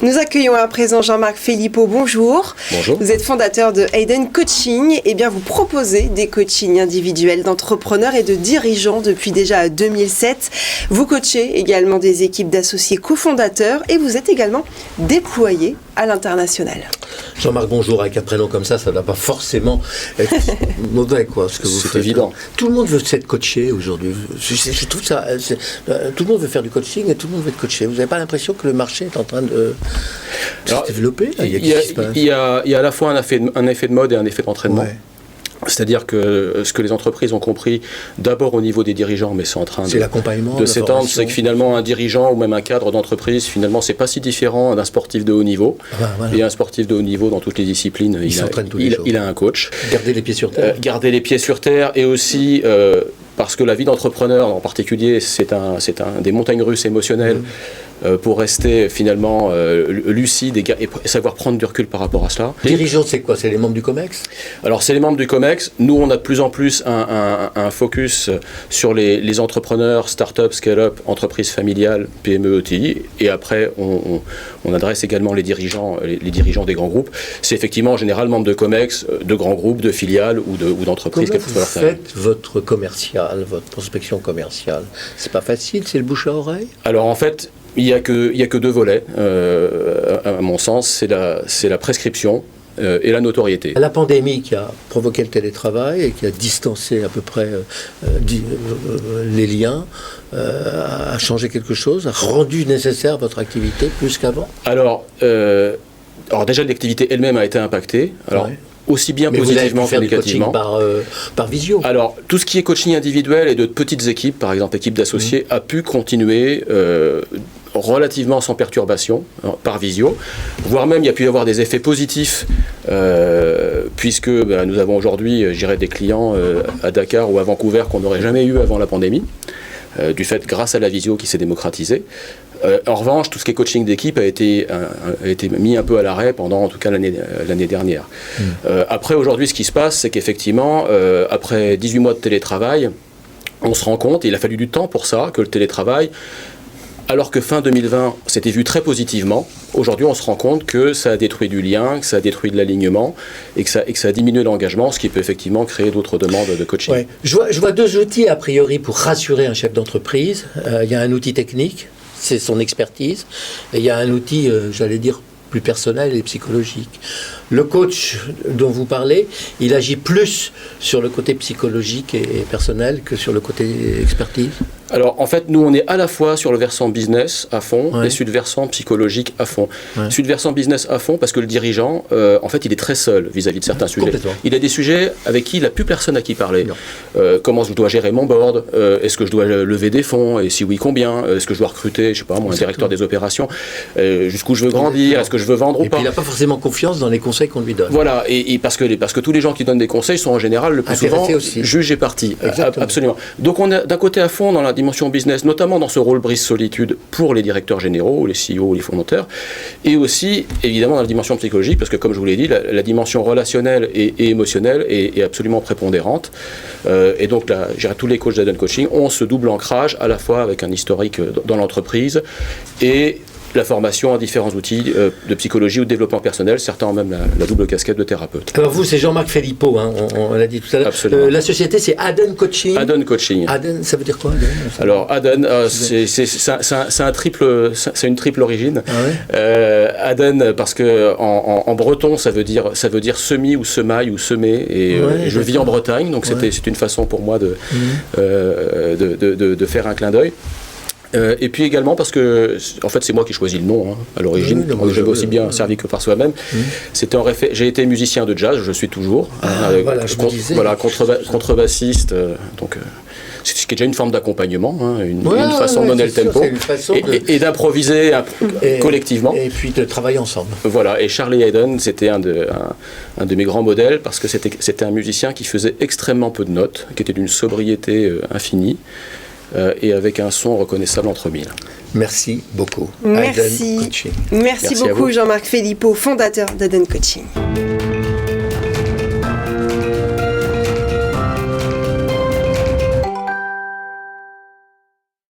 Nous accueillons à présent Jean-Marc Philippot. Bonjour. Bonjour. Vous êtes fondateur de Hayden Coaching. Eh bien, vous proposez des coachings individuels d'entrepreneurs et de dirigeants depuis déjà 2007. Vous coachez également des équipes d'associés cofondateurs et vous êtes également déployé à l'international. Jean-Marc, bonjour. Avec un prénom comme ça ne doit pas forcément être mauvais, quoi. Ce que vous C'est faites. évident. Tout le monde veut être coaché aujourd'hui. Je trouve ça. Tout le monde veut faire du coaching et tout le monde veut être coaché. Vous n'avez pas l'impression que le marché est en train de se développer? Il y a à la fois un effet de mode et un effet d'entraînement. Ouais. C'est-à-dire que ce que les entreprises ont compris, d'abord au niveau des dirigeants, mais c'est en train de s'étendre, c'est que finalement un dirigeant ou même un cadre d'entreprise, finalement, c'est pas si différent d'un sportif de haut niveau. Voilà. Et un sportif de haut niveau, dans toutes les disciplines, il a un coach. Garder les pieds sur terre. Garder les pieds sur terre et aussi... parce que la vie d'entrepreneur, en particulier, c'est des montagnes russes émotionnelles pour rester finalement lucide et savoir prendre du recul par rapport à cela. Dirigeants, c'est quoi? C'est les membres du COMEX? Alors, c'est les membres du COMEX. Nous, on a de plus en plus un focus sur les entrepreneurs, start-up, scale-up, entreprises familiales, PME, ETI. Et après, on adresse également les dirigeants des grands groupes. C'est effectivement en général membres de COMEX, de grands groupes, de filiales ou d'entreprises. Comment vous faites votre commercial, votre prospection commerciale? C'est pas facile, c'est le bouche à oreille? Alors en fait, il y a que deux volets, à mon sens, c'est la prescription et la notoriété. La pandémie qui a provoqué le télétravail et qui a distancé à peu près les liens, a changé quelque chose, a rendu nécessaire votre activité plus qu'avant? Alors déjà, l'activité elle-même a été impactée. Alors, aussi bien mais positivement que négativement. Par visio. Alors, tout ce qui est coaching individuel et de petites équipes, par exemple équipes d'associés, a pu continuer relativement sans perturbation, par visio, voire même il y a pu y avoir des effets positifs, puisque nous avons aujourd'hui, je dirais, des clients à Dakar ou à Vancouver qu'on n'aurait jamais eu avant la pandémie, du fait, grâce à la visio qui s'est démocratisée. En revanche, tout ce qui est coaching d'équipe a été mis un peu à l'arrêt pendant, en tout cas, l'année dernière. Après, aujourd'hui, ce qui se passe, c'est qu'effectivement, après 18 mois de télétravail, on se rend compte, et il a fallu du temps pour ça, que le télétravail, alors que fin 2020, c'était vu très positivement, aujourd'hui, on se rend compte que ça a détruit du lien, que ça a détruit de l'alignement, et que ça a diminué l'engagement, ce qui peut effectivement créer d'autres demandes de coaching. Ouais. Je vois deux outils, a priori, pour rassurer un chef d'entreprise. Il y a un outil technique, c'est son expertise, et il y a un outil, j'allais dire, plus personnel et psychologique. Le coach dont vous parlez, il agit plus sur le côté psychologique et personnel que sur le côté expertise? Alors, en fait, nous, on est à la fois sur le versant business à fond et sur le versant psychologique à fond. Sur le versant business à fond, parce que le dirigeant, en fait, il est très seul vis-à-vis de certains sujets. Il a des sujets avec qui il n'a plus personne à qui parler. Comment je dois gérer mon board? Est-ce que je dois lever des fonds? Et si oui, combien? Est-ce que je dois recruter, je sais pas, moi, un directeur des opérations? Jusqu'où je veux grandir? Est-ce que je veux vendre ou pas? Et puis, il n'a pas forcément confiance dans les conseils qu'on lui donne. Voilà, et parce que tous les gens qui donnent des conseils sont en général le plus souvent juges et partis. Absolument. Donc, on est d'un côté à fond dans la dimension business, notamment dans ce rôle brise-solitude pour les directeurs généraux, les CEO, les fondateurs, et aussi, évidemment, dans la dimension psychologique, parce que, comme je vous l'ai dit, la dimension relationnelle et émotionnelle est absolument prépondérante. Et donc, tous les coachs d'Hayden Coaching ont ce double ancrage, à la fois avec un historique dans l'entreprise et la formation à différents outils de psychologie ou de développement personnel, certains ont même la double casquette de thérapeute. Alors vous, c'est Jean-Marc Philippot, hein, on l'a dit tout à l'heure. Absolument. La société, c'est Hayden Coaching. Hayden Coaching. Hayden, ça veut dire quoi, Hayden? Alors, Hayden, c'est une triple origine. Hayden, parce que en breton, ça veut dire semis ou semaille ou semer, et je vis en Bretagne, donc c'est une façon pour moi de faire un clin d'œil. Et puis également parce que, en fait, c'est moi qui choisis le nom à l'origine. Je vais aussi bien servi que par soi-même. J'ai été musicien de jazz, je suis toujours. Contrebassiste. Donc, ce qui est déjà une forme d'accompagnement, une façon de donner le tempo et d'improviser collectivement. Et puis de travailler ensemble. Voilà. Et Charlie Hayden, c'était un de mes grands modèles parce que c'était un musicien qui faisait extrêmement peu de notes, qui était d'une sobriété infinie. Et avec un son reconnaissable entre mille. Merci beaucoup. Merci beaucoup Jean-Marc Philippot, fondateur d'Hayden Coaching.